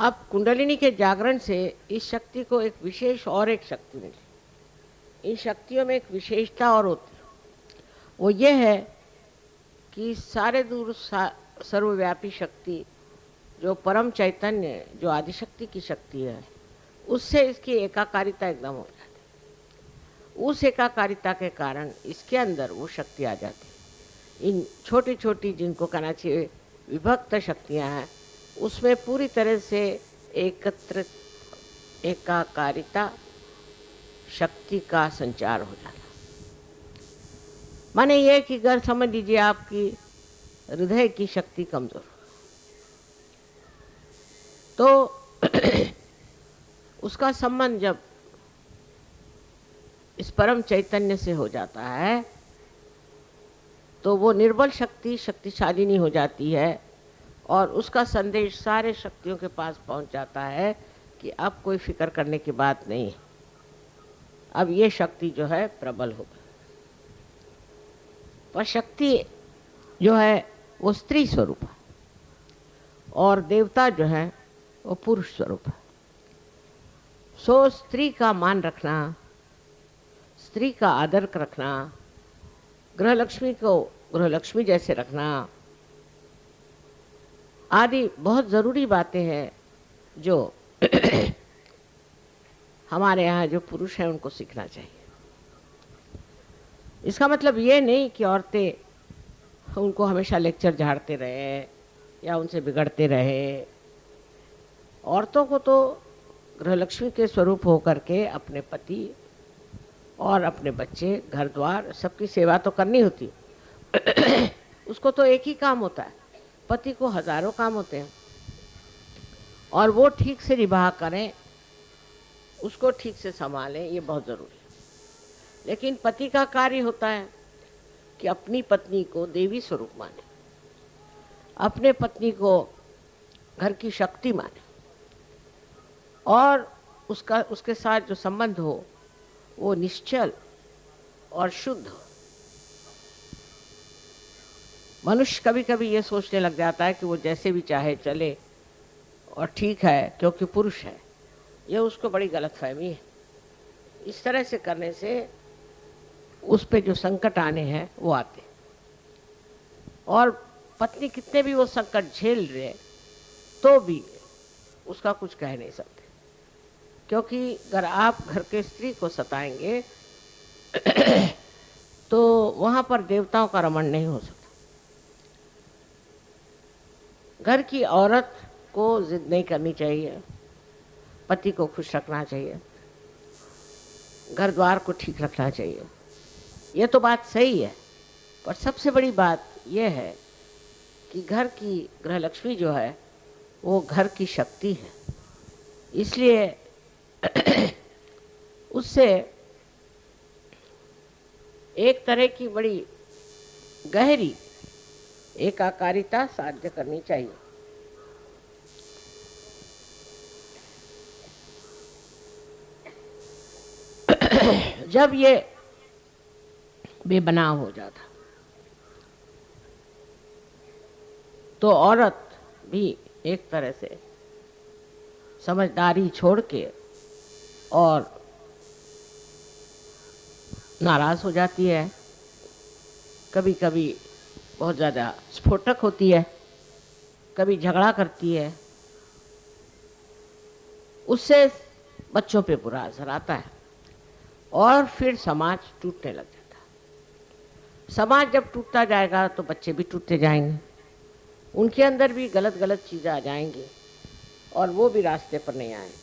अब कुंडलिनी के जागरण से इस शक्ति को एक विशेष और एक शक्ति मिली। इन शक्तियों में एक विशेषता और होती है, वो ये है कि सारे दूर सर्वव्यापी शक्ति जो परम चैतन्य, जो आदिशक्ति की शक्ति है, उससे इसकी एकाकारिता एकदम हो जाती है। उस एकाकारिता के कारण इसके अंदर वो शक्ति आ जाती है। इन छोटी छोटी, जिनको कहना चाहिए विभक्त शक्तियाँ हैं, उसमें पूरी तरह से एकत्रित एकाकारिता शक्ति का संचार हो जाता। माने ये कि अगर समझ लीजिए आपकी हृदय की शक्ति कमजोर, तो उसका संबंध जब इस परम चैतन्य से हो जाता है तो वो निर्बल शक्ति शक्तिशाली नहीं हो जाती है, और उसका संदेश सारे शक्तियों के पास पहुंच जाता है कि अब कोई फिक्र करने की बात नहीं है, अब ये शक्ति जो है प्रबल हो गई। पर शक्ति जो है वो स्त्री स्वरूप है और देवता जो है वो पुरुष स्वरूप है। सो स्त्री का मान रखना, स्त्री का आदर रखना, गृहलक्ष्मी को गृहलक्ष्मी जैसे रखना आदि बहुत ज़रूरी बातें हैं जो हमारे यहाँ जो पुरुष हैं उनको सीखना चाहिए। इसका मतलब ये नहीं कि औरतें उनको हमेशा लेक्चर झाड़ते रहे या उनसे बिगड़ते रहे। औरतों को तो गृहलक्ष्मी के स्वरूप होकर के अपने पति और अपने बच्चे, घर द्वार, सबकी सेवा तो करनी होती है। उसको तो एक ही काम होता है, पति को हजारों काम होते हैं और वो ठीक से निभा करें, उसको ठीक से संभालें, ये बहुत ज़रूरी है। लेकिन पति का कार्य होता है कि अपनी पत्नी को देवी स्वरूप माने, अपने पत्नी को घर की शक्ति माने और उसके साथ जो संबंध हो वो निश्चल और शुद्ध हो। मनुष्य कभी कभी ये सोचने लग जाता है कि वो जैसे भी चाहे चले और ठीक है क्योंकि पुरुष है, ये उसको बड़ी गलतफहमी है। इस तरह से करने से उस पे जो संकट आने हैं वो आते, और पत्नी कितने भी वो संकट झेल रहे तो भी उसका कुछ कह नहीं सकते, क्योंकि अगर आप घर के स्त्री को सताएंगे तो वहाँ पर देवताओं का रमण नहीं हो सकता। घर की औरत को जिद नहीं करनी चाहिए, पति को खुश रखना चाहिए, घर द्वार को ठीक रखना चाहिए, ये तो बात सही है। पर सबसे बड़ी बात यह है कि घर की गृहलक्ष्मी जो है वो घर की शक्ति है, इसलिए उससे एक तरह की बड़ी गहरी एकाकारिता साध्य करनी चाहिए। जब ये बेबनाव हो जाता तो औरत भी एक तरह से समझदारी छोड़ के और नाराज़ हो जाती है, कभी कभी बहुत ज़्यादा स्फोटक होती है, कभी झगड़ा करती है, उससे बच्चों पे बुरा असर आता है और फिर समाज टूटने लग जाता है। समाज जब टूटता जाएगा तो बच्चे भी टूटते जाएंगे, उनके अंदर भी गलत गलत चीज़ें आ जाएंगी और वो भी रास्ते पर नहीं आएंगे।